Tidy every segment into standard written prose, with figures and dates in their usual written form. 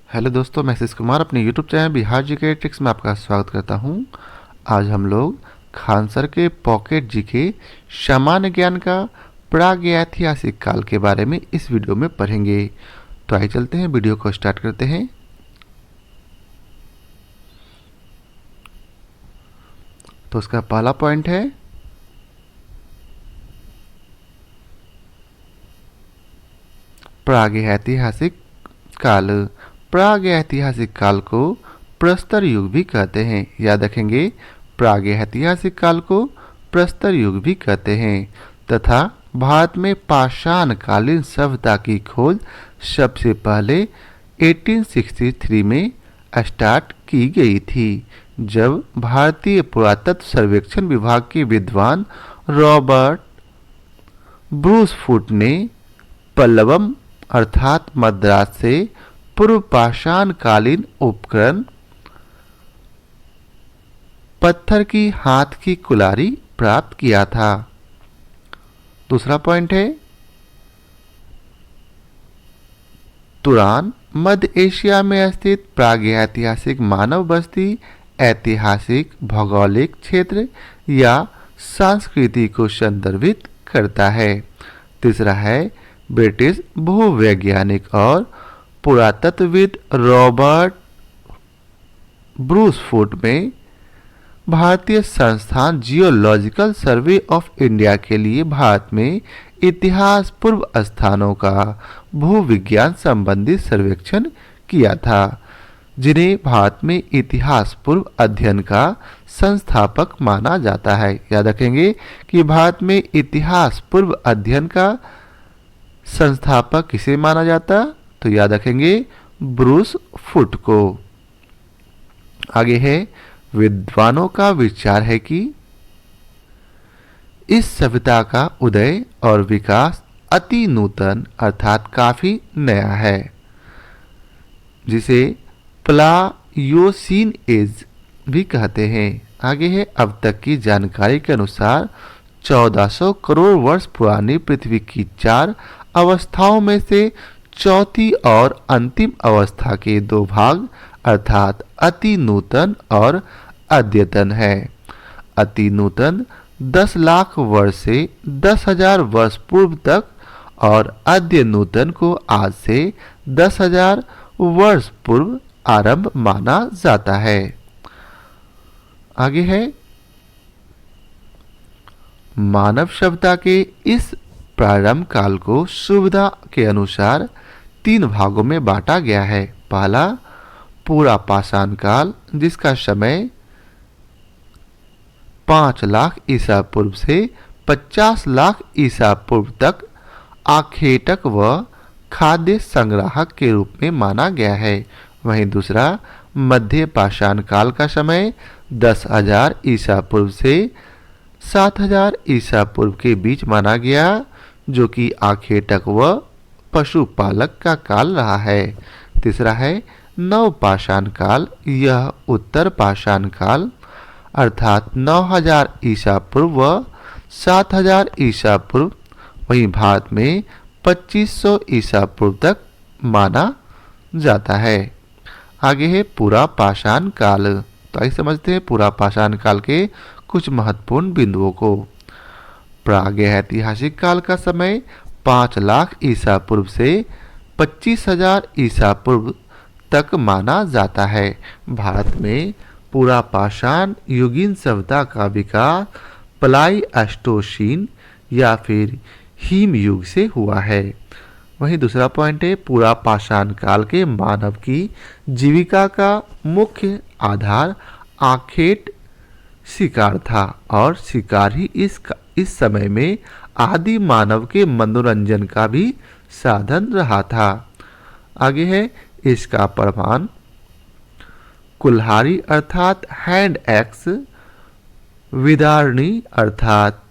Hello दोस्तों, मैं आशीष कुमार अपने YouTube channel Bihar GK tricks में आपका स्वागत करता हूं। आज हम लोग खान सर के पॉकेट जीके सामान्य ज्ञान का प्रागैतिहासिक काल के बारे में इस वीडियो में पढ़ेंगे। तो आइए चलते हैं, वीडियो को स्टार्ट करते हैं। तो उसका पहला पॉइंट है प्रागैतिहासिक काल। प्रागैतिहासिक काल को प्रस्तर युग भी कहते हैं। याद रखेंगे, प्रागैतिहासिक काल को प्रस्तर युग भी कहते हैं। तथा भारत में पाषाणकालीन सभ्यता की खोज सबसे पहले 1863 में स्टार्ट की गई थी, जब भारतीय पुरातत्व सर्वेक्षण विभाग के विद्वान रॉबर्ट ब्रूसफुट ने पल्लवम अर्थात मद्रास से पूर्व पाषाणकालीन उपकरण पत्थर की हाथ की कुल्हाड़ी प्राप्त किया था। दूसरा पॉइंट है तुरान मध्य एशिया में स्थित प्रागैतिहासिक मानव बस्ती ऐतिहासिक भौगोलिक क्षेत्र या संस्कृति को संदर्भित करता है। तीसरा है ब्रिटिश भूवैज्ञानिक और पुरातत्वविद रॉबर्ट ब्रूसफुट में भारतीय संस्थान जियोलॉजिकल सर्वे ऑफ इंडिया के लिए भारत में इतिहास पूर्व स्थानों का भूविज्ञान संबंधी सर्वेक्षण किया था, जिन्हें भारत में इतिहास पूर्व अध्ययन का संस्थापक माना जाता है। याद रखेंगे कि भारत में इतिहास पूर्व अध्ययन का संस्थापक किसे माना जाता, तो याद रखेंगे ब्रूसफुट को। आगे है विद्वानों का विचार है कि इस सभ्यता का उदय और विकास अति नूतन अर्थात काफी नया है, जिसे प्लायोसीन एज भी कहते हैं। आगे है अब तक की जानकारी के अनुसार 1400 करोड़ वर्ष पुरानी पृथ्वी की 4 अवस्थाओं में से चौथी और अंतिम अवस्था के 2 भाग अर्थात अति नूतन और अद्यतन है। अति नूतन 10 लाख वर्ष से 10,000 वर्ष पूर्व तक और अद्य नूतन को आज से 10,000 वर्ष पूर्व आरंभ माना जाता है। आगे है मानव सभ्यता के इस प्रारंभ काल को सुविधा के अनुसार 3 भागों में बांटा गया है। पहला पूरा पाषाण काल, जिसका समय 5 लाख ईसा पूर्व से 50 लाख ईसा पूर्व तक आखेटक व खाद्य संग्राहक के रूप में माना गया है। वहीं दूसरा मध्य पाषाण काल का समय 10,000 ईसा पूर्व से 7,000 ईसा पूर्व के बीच माना गया, जो कि आखेटक व पशुपालक का काल रहा है। तीसरा है नव पाषाण काल। यह उत्तर पाषाण काल अर्थात 9,000 ईसा पूर्व व 7,000 ईसा पूर्व, वहीं भारत में 2500 ईसा पूर्व तक माना जाता है। आगे है पूरा पाषाण काल। तो आइए समझते हैं पूरा पाषाण काल के कुछ महत्वपूर्ण बिंदुओं को। प्रागैतिहासिक काल का समय 5 लाख ईसा पूर्व से 25,000 ईसा पूर्व तक माना जाता है। भारत में पूरा पाषाण युगीन सभ्यता का विकास प्लाईस्टोसीन या फिर हिम युग से हुआ है। वहीं दूसरा पॉइंट है पूरा पाषाण काल के मानव की जीविका का मुख्य आधार आखेट शिकार था और शिकार ही इस समय में आदि मानव के मनोरंजन का भी साधन रहा था। आगे है इसका प्रमाण कुल्हाड़ी अर्थात हैंड एक्स, विदारणी अर्थात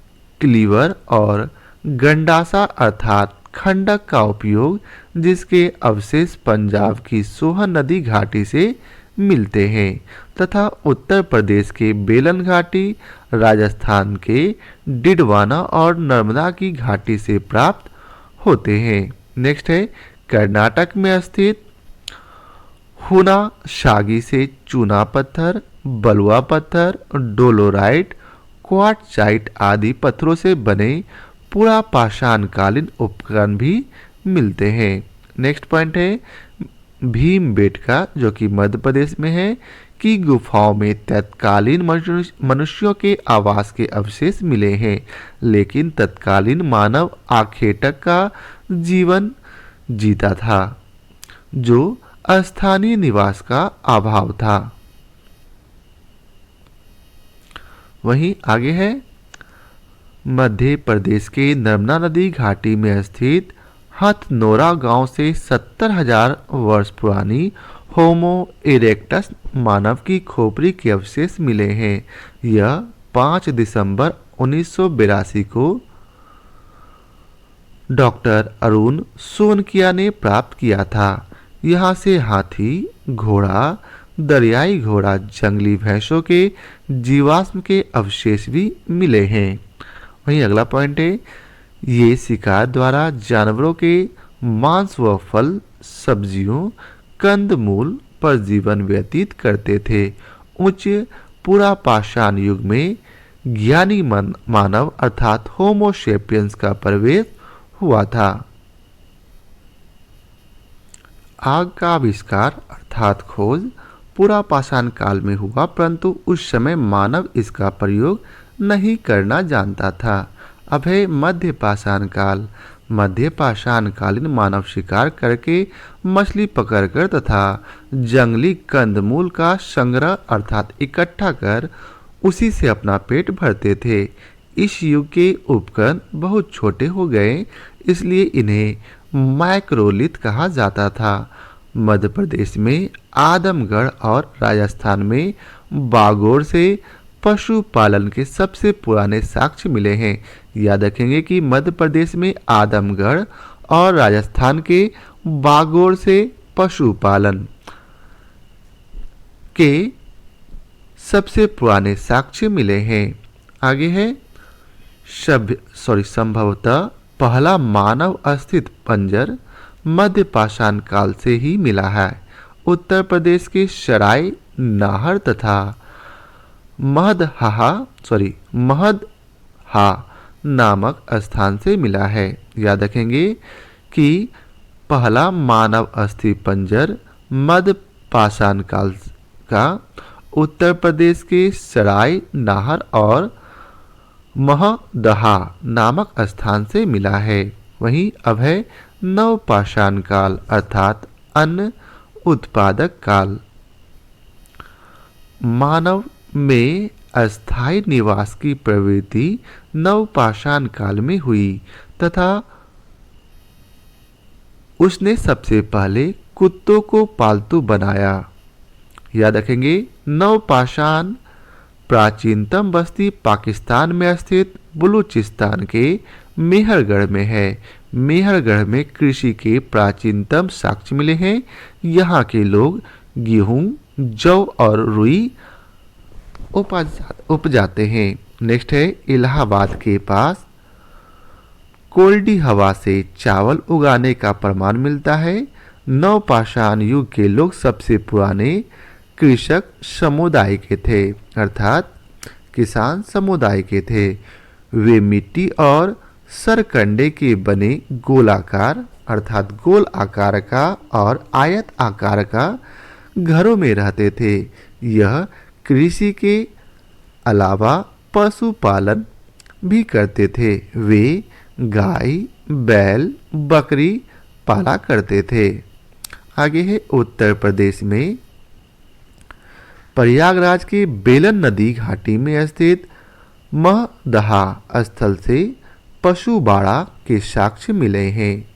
क्लीवर और गंडासा अर्थात खंडक का उपयोग, जिसके अवशेष पंजाब की सोहन नदी घाटी से मिलते हैं तथा उत्तर प्रदेश के बेलन घाटी, राजस्थान के डिडवाना और नर्मदा की घाटी से प्राप्त होते हैं। नेक्स्ट है कर्नाटक में स्थित हुना शागी से चूना पत्थर, बलुआ पत्थर, डोलोराइट, क्वार्टजाइट आदि पत्थरों से बने पूरा पाषाणकालीन उपकरण भी मिलते हैं। नेक्स्ट पॉइंट है भीमबेटका, जो कि मध्य प्रदेश में है, की गुफाओं में तत्कालीन मनुष्यों के आवास के अवशेष मिले हैं, लेकिन तत्कालीन मानव आखेटक का जीवन जीता था, जो स्थानीय निवास का अभाव था। वहीं आगे है मध्य प्रदेश के नर्मदा नदी घाटी में स्थित हथनोरा गांव से 70,000 वर्ष पुरानी होमो इरेक्टस मानव की खोपड़ी के अवशेष मिले हैं। यह 5 दिसंबर 1982 को डॉक्टर अरुण सोनकिया ने प्राप्त किया था। यहाँ से हाथी, घोड़ा, दरियाई घोड़ा, जंगली भैंसों के जीवाश्म के अवशेष भी मिले हैं। वहीं अगला पॉइंट है ये शिकार द्वारा जानवरों के मांस व फल, सब्जियों, कंदमूल पर जीवन व्यतीत करते थे। उच्च पूरा पाषाण युग में ज्ञानी मानव अर्थात होमो सेपियंस का प्रवेश हुआ था। आग का आविष्कार अर्थात खोज पूरा पाषाण काल में हुआ, परंतु उस समय मानव इसका प्रयोग नहीं करना जानता था। अब है मध्य पाषाण काल। मध्य पाषाण कालीन मानव शिकार करके मछली पकड़कर तथा जंगली कंदमूल का संग्रह अर्थात इकट्ठा कर उसी से अपना पेट भरते थे। इस युग के उपकरण बहुत छोटे हो गए, इसलिए इन्हें माइक्रोलिथ कहा जाता था। मध्य प्रदेश में आदमगढ़ और राजस्थान में बागोर से पशुपालन के सबसे पुराने साक्ष्य मिले हैं। याद रखेंगे कि मध्य प्रदेश में आदमगढ़ और राजस्थान के बागोर से पशुपालन के सबसे पुराने साक्ष्य मिले हैं। आगे है संभवतः पहला मानव अस्तित्व पंजर मध्य पाषाण काल से ही मिला है। उत्तर प्रदेश के सराय नाहर तथा महदहा नामक स्थान से मिला है। याद रखेंगे कि पहला मानव अस्थि पंजर मध्य पाषाण काल का उत्तर प्रदेश के सराय नाहर और महदहा नामक स्थान से मिला है। वहीं अब है नव पाषाण काल अर्थात अन्न उत्पादक काल। मानव में अस्थायी निवास की प्रवृत्ति नव पाषाण काल में हुई तथा उसने सबसे पहले कुत्तों को पालतू बनाया। याद रखेंगे नव पाषाण प्राचीनतम बस्ती पाकिस्तान में स्थित बलूचिस्तान के मेहरगढ़ में है। मेहरगढ़ में कृषि के प्राचीनतम साक्ष्य मिले हैं। यहाँ के लोग गेहूं, जौ और रुई उपजाते हैं। नेक्स्ट है इलाहाबाद के पास कोल्डी हवा से चावल उगाने का प्रमाण मिलता है। नव पाषाण युग के लोग सबसे पुराने कृषक समुदाय के थे अर्थात किसान समुदाय के थे। वे मिट्टी और सरकंडे के बने गोलाकार अर्थात गोल आकार का और आयत आकार का घरों में रहते थे। यह कृषि के अलावा पशुपालन भी करते थे। वे गाय, बैल, बकरी पाला करते थे। आगे है उत्तर प्रदेश में प्रयागराज के बेलन नदी घाटी में स्थित महदहा स्थल से पशुबाड़ा के साक्ष्य मिले हैं।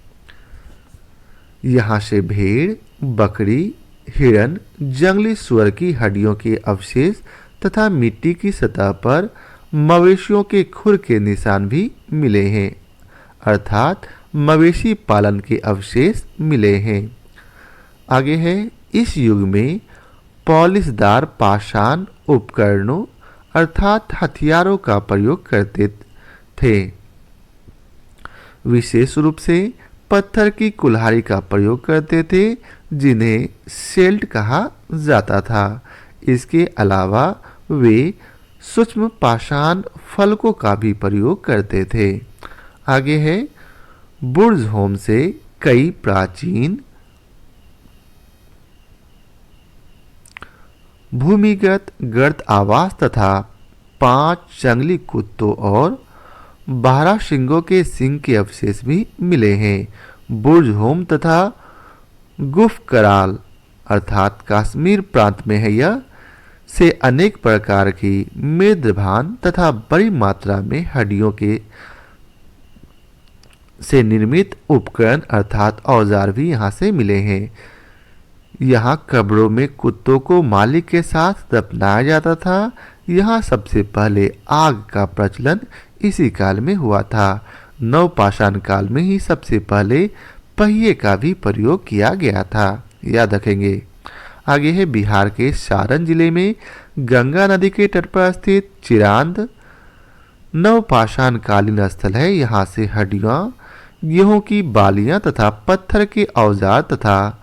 यहाँ से भेड़, बकरी, हिरन, जंगली सुअर की हड्डियों के अवशेष तथा मिट्टी की सतह पर मवेशियों के खुर के निशान भी मिले हैं अर्थात मवेशी पालन के अवशेष मिले हैं। आगे है इस युग में पॉलिशदार पाषाण उपकरणों अर्थात हथियारों का प्रयोग करते थे। विशेष रूप से पत्थर की कुल्हाड़ी का प्रयोग करते थे जिन्हें शेल्ट कहा जाता था। इसके अलावा वे सूक्ष्म पाषाण फलकों का भी प्रयोग करते थे। आगे है बुर्ज होम से कई प्राचीन भूमिगत गर्त आवास तथा 5 जंगली कुत्तों और 12 सिंगों के सिंग के अवशेष भी मिले हैं। बुर्ज होम तथा गुफ कराल अर्थात कश्मीर प्रांत में है यह से अनेक प्रकार की मृदभान तथा बड़ी मात्रा में हड्डियों के से निर्मित उपकरण अर्थात औजार भी यहाँ से मिले हैं। यहाँ कब्रों में कुत्तों को मालिक के साथ दफनाया जाता था। यहाँ सबसे पहले आग का प्रचलन इसी काल में हुआ था। नवपाषाण काल में ही सबसे पहले पहिए का भी प्रयोग किया गया था, याद रखेंगे। आगे है बिहार के सारण जिले में गंगा नदी के तट पर स्थित चिरांद नवपाषाण कालीन स्थल है। यहाँ से हड्डियाँ, गेहूं की बालियां तथा पत्थर के औजार तथा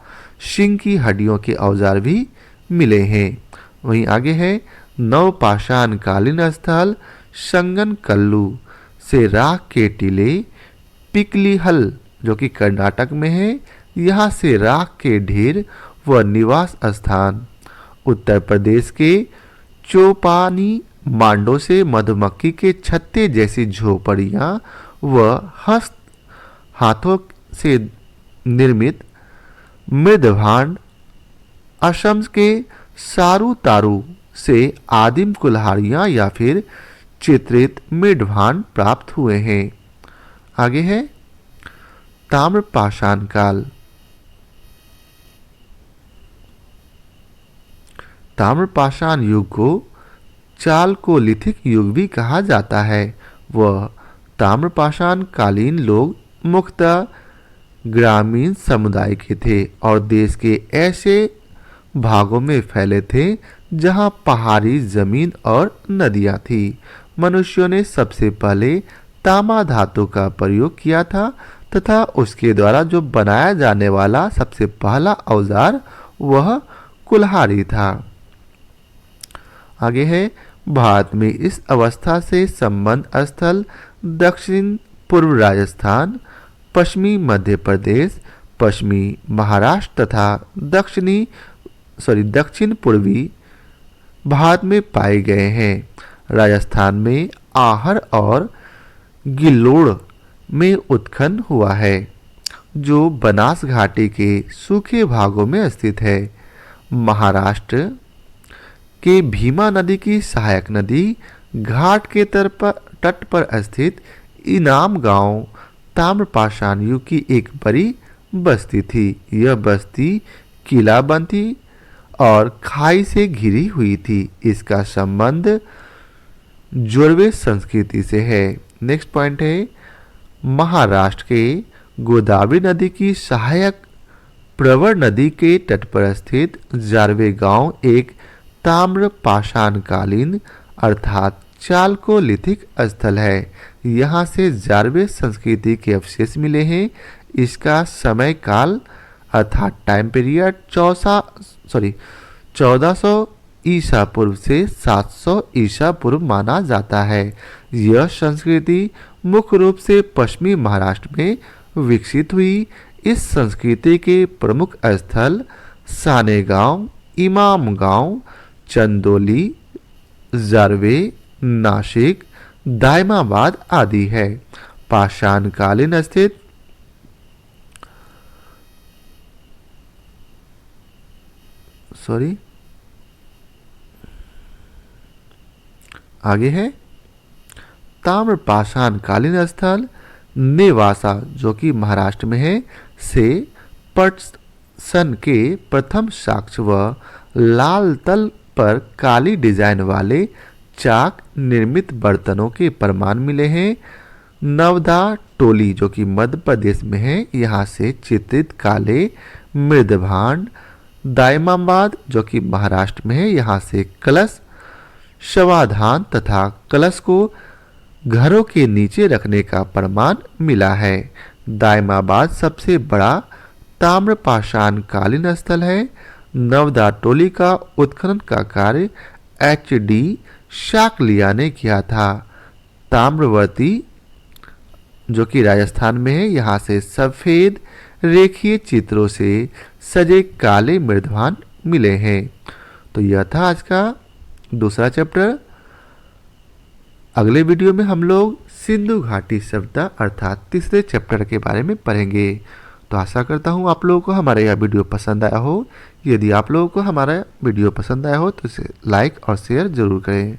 सिंह की हड्डियों के औजार भी मिले हैं। वहीं आगे है नवपाषाण कालीन स्थल संगन कल्लू से राख के टीले पिकलीहल जो कि कर्नाटक में है। यहाँ से राख के ढेर व निवास स्थान। उत्तर प्रदेश के चौपानी मांडो से मधुमक्खी के छत्ते जैसी झोपड़ियाँ व हस्त हाथों से निर्मित मृदभांड। असम के सारू तारू से आदिम कुल्हाड़ियाँ या फिर चित्रित मृदभांड प्राप्त हुए हैं। आगे है ताम्रपाषाण काल। ताम्रपाषाण युग को चालकोलिथिक युग भी कहा जाता है। वह ताम्रपाषाण कालीन लोग मुख्यतः ग्रामीण समुदाय के थे और देश के ऐसे भागों में फैले थे जहां पहाड़ी जमीन और नदियां थी। मनुष्यों ने सबसे पहले तामा धातु का प्रयोग किया था तथा उसके द्वारा जो बनाया जाने वाला सबसे पहला औजार वह कुल्हाड़ी था। आगे है भारत में इस अवस्था से संबंध स्थल दक्षिण पूर्व राजस्थान, पश्चिमी मध्य प्रदेश, पश्चिमी महाराष्ट्र तथा दक्षिण पूर्वी भारत में पाए गए हैं। राजस्थान में आहर और गिल्लोड़ में उत्खनन हुआ है जो बनास घाटी के सूखे भागों में स्थित है। महाराष्ट्र के भीमा नदी की सहायक नदी घाट के तट पर स्थित इनाम गांव ताम्रपाषाण युग की एक बड़ी बस्ती थी। यह बस्ती किलाबंद थी और खाई से घिरी हुई थी। इसका संबंध जोरवे संस्कृति से है। नेक्स्ट पॉइंट है महाराष्ट्र के गोदावरी नदी की सहायक प्रवर नदी के तट पर स्थित जारवे गांव एक ताम्रपाषाण कालीन अर्थात चालकोलिथिक स्थल है। यहाँ से जारवे संस्कृति के अवशेष मिले हैं। इसका समय काल अर्थात टाइम पीरियड 1400 ईसा पूर्व से 700 ईसा पूर्व माना जाता है। यह संस्कृति मुख्य रूप से पश्चिमी महाराष्ट्र में विकसित हुई। इस संस्कृति के प्रमुख स्थल सानेगांव, इमामगांव, चंदोली, जारवे, नासिक, दायमाबाद आदि है। पाषाण कालीन स्थित आगे है ताम्रपाषाण कालीन स्थल नेवासा जो कि महाराष्ट्र में है से पटसन के प्रथम साक्ष्य व लाल तल पर काली डिजाइन वाले चाक निर्मित बर्तनों के प्रमाण मिले हैं। नवदा टोली जो कि मध्य प्रदेश में है यहाँ से चित्रित काले मृदभांड। दायमाबाद जो कि महाराष्ट्र में है यहाँ से कलश, शवाधान तथा कलश को घरों के नीचे रखने का प्रमाण मिला है। दायमाबाद सबसे बड़ा ताम्रपाषाण कालीन स्थल है। नवदा टोली का उत्खनन का कार्य HD शाक्लिया ने किया था। ताम्रवर्ती जो कि राजस्थान में है, यहाँ से सफ़ेद रेखीय चित्रों से सजे काले मृदवान मिले हैं। तो यह था आज का दूसरा चैप्टर। अगले वीडियो में हम लोग सिंधु घाटी सभ्यता अर्थात तीसरे चैप्टर के बारे में पढ़ेंगे। तो आशा करता हूँ आप लोगों को हमारा यह वीडियो पसंद आया हो। यदि आप लोगों को हमारा वीडियो पसंद आया हो तो इसे लाइक और शेयर ज़रूर करें।